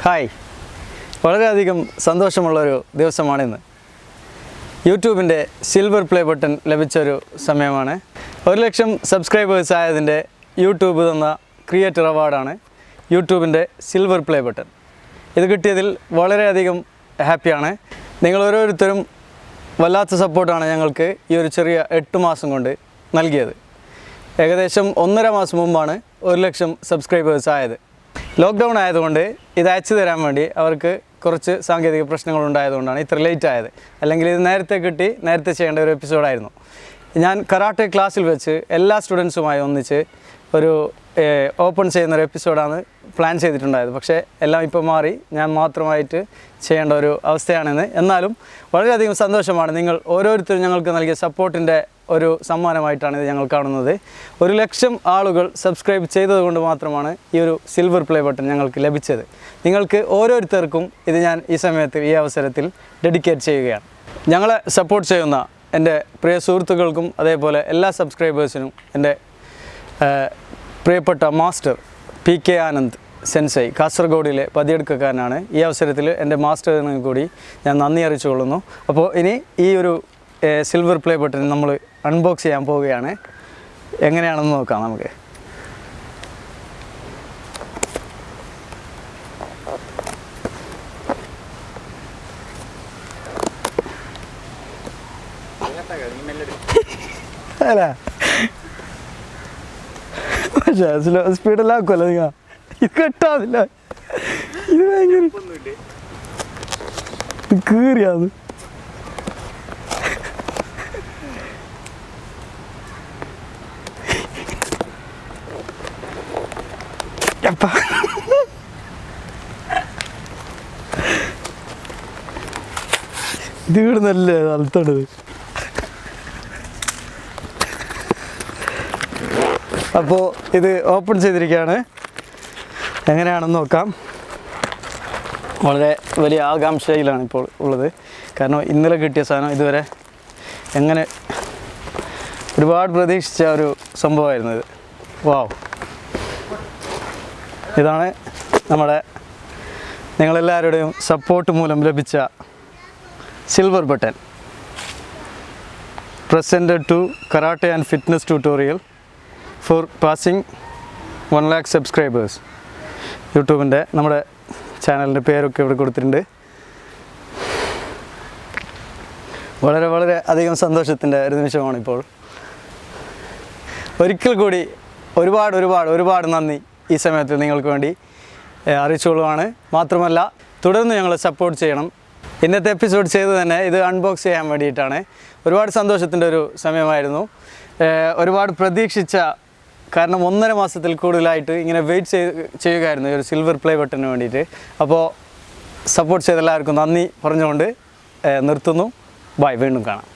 Hi, വളരെയധികം സന്തോഷമുള്ളൊരു ദിവസമാണിന്ന്. യൂട്യൂബിൻ്റെ silver play button ലഭിച്ചൊരു സമയമാണ്. 1,00,000 സബ്സ്ക്രൈബേഴ്സ് ആയതിൻ്റെ യൂട്യൂബ് തന്ന ക്രിയേറ്റർ അവാർഡാണ് യൂട്യൂബിൻ്റെ സിൽവർ പ്ലേ ബട്ടൺ. ഇത് കിട്ടിയതിൽ വളരെയധികം ഹാപ്പിയാണ്. നിങ്ങൾ ഓരോരുത്തരും വല്ലാത്ത സപ്പോർട്ടാണ് ഞങ്ങൾക്ക് ഈ ഒരു ചെറിയ 8 മാസം കൊണ്ട് നൽകിയത്. ഏകദേശം 1.5 മാസം മുമ്പാണ് 1,00,000 സബ്സ്ക്രൈബേഴ്സ് ആയത്. ലോക്ക്ഡൗൺ ആയതുകൊണ്ട് ഇത് അയച്ചു തരാൻ വേണ്ടി അവർക്ക് കുറച്ച് സാങ്കേതിക പ്രശ്നങ്ങളുണ്ടായതുകൊണ്ടാണ് ഇത്ര ലേറ്റ് ആയത്. അല്ലെങ്കിൽ ഇത് നേരത്തെ കിട്ടി നേരത്തെ ചെയ്യേണ്ട ഒരു എപ്പിസോഡായിരുന്നു. ഞാൻ കരാട്ടെ ക്ലാസ്സിൽ വെച്ച് എല്ലാ സ്റ്റുഡൻസുമായി ഒന്നിച്ച് ഒരു ഓപ്പൺ ചെയ്യുന്നൊരു എപ്പിസോഡാണ് പ്ലാൻ ചെയ്തിട്ടുണ്ടായത്. പക്ഷേ എല്ലാം ഇപ്പോൾ മാറി ഞാൻ മാത്രമായിട്ട് ചെയ്യേണ്ട ഒരു അവസ്ഥയാണെന്ന്. എന്നാലും വളരെയധികം സന്തോഷമാണ്. നിങ്ങൾ ഓരോരുത്തരും ഞങ്ങൾക്ക് നൽകിയ സപ്പോർട്ടിൻ്റെ ഒരു സമ്മാനമായിട്ടാണ് ഇത് ഞങ്ങൾ കാണുന്നത്. 1,00,000 ആളുകൾ സബ്സ്ക്രൈബ് ചെയ്തതുകൊണ്ട് മാത്രമാണ് ഈ ഒരു സിൽവർ പ്ലേ ബട്ടൺ ഞങ്ങൾക്ക് ലഭിച്ചത്. നിങ്ങൾക്ക് ഓരോരുത്തർക്കും ഇത് ഞാൻ ഈ സമയത്ത് ഈ അവസരത്തിൽ ഡെഡിക്കേറ്റ് ചെയ്യുകയാണ്. ഞങ്ങളെ സപ്പോർട്ട് ചെയ്യുന്ന എൻ്റെ പ്രിയ സുഹൃത്തുക്കൾക്കും അതേപോലെ എല്ലാ സബ്സ്ക്രൈബേഴ്സിനും എൻ്റെ പ്രിയപ്പെട്ട മാസ്റ്റർ PK ആനന്ദ് സെൻസൈ കാസർഗോഡിലെ പതിയെടുക്കാരനാണ്. ഈ അവസരത്തിൽ എൻ്റെ മാസ്റ്ററിന് കൂടി ഞാൻ നന്ദി അറിയിച്ചുകൊള്ളുന്നു. അപ്പോൾ ഇനി ഈ ഒരു സിൽവർ പ്ലേ ബട്ടൺ നമ്മൾ അൺബോക്സ് ചെയ്യാൻ പോവുകയാണ്. എങ്ങനെയാണെന്ന് നോക്കാം നമുക്ക്. അല്ല പക്ഷേ സ്ലോ സ്പീഡിലാക്കുമല്ലോ നിങ്ങൾ. ഇത് കെട്ടാതില്ല, ഇത് ഭയങ്കര കീറിയാത്. ഇത് കിടന്നല്ലേ നടത്തേണ്ടത്. അപ്പോൾ ഇത് ഓപ്പൺ ചെയ്തിരിക്കുകയാണ്. എങ്ങനെയാണെന്ന് നോക്കാം. വളരെ വലിയ ആകാംക്ഷയിലാണ് ഇപ്പോൾ ഉള്ളത്. കാരണം ഇന്നലെ കിട്ടിയ സാധനം ഇതുവരെ എങ്ങനെ ഒരുപാട് പ്രതീക്ഷിച്ച ഒരു സംഭവമായിരുന്നു ഇത്. വാവ്, ഇതാണ് നമ്മുടെ നിങ്ങളെല്ലാവരുടെയും സപ്പോർട്ട് മൂലം ലഭിച്ച silver button. Presented to karate and fitness tutorial for passing 1,00,000 subscribers. യൂട്യൂബിൻ്റെ നമ്മുടെ ചാനലിൻ്റെ പേരൊക്കെ ഇവിടെ കൊടുത്തിട്ടുണ്ട്. വളരെ വളരെ അധികം സന്തോഷത്തിൻ്റെ ഒരു നിമിഷമാണിപ്പോൾ. ഒരിക്കൽ കൂടി ഒരുപാട് ഒരുപാട് ഒരുപാട് നന്ദി ഈ സമയത്ത് നിങ്ങൾക്ക് വേണ്ടി അറിയിച്ചുകൊള്ളുവാണ്. മാത്രമല്ല തുടർന്ന് ഞങ്ങളെ സപ്പോർട്ട് ചെയ്യണം. ഇന്നത്തെ എപ്പിസോഡ് ചെയ്ത് തന്നെ ഇത് അൺബോക്സ് ചെയ്യാൻ വേണ്ടിയിട്ടാണ്. ഒരുപാട് സന്തോഷത്തിൻ്റെ ഒരു സമയമായിരുന്നു. ഒരുപാട് പ്രതീക്ഷിച്ച, കാരണം 1.5 മാസത്തിൽ കൂടുതലായിട്ട് ഇങ്ങനെ വെയിറ്റ് ചെയ്യുകയായിരുന്നു ഈ ഒരു സിൽവർ പ്ലേ ബട്ടണിന് വേണ്ടിയിട്ട്. അപ്പോൾ സപ്പോർട്ട് ചെയ്ത എല്ലാവർക്കും നന്ദി പറഞ്ഞുകൊണ്ട് നിർത്തുന്നു. ബൈ, വീണ്ടും കാണാം.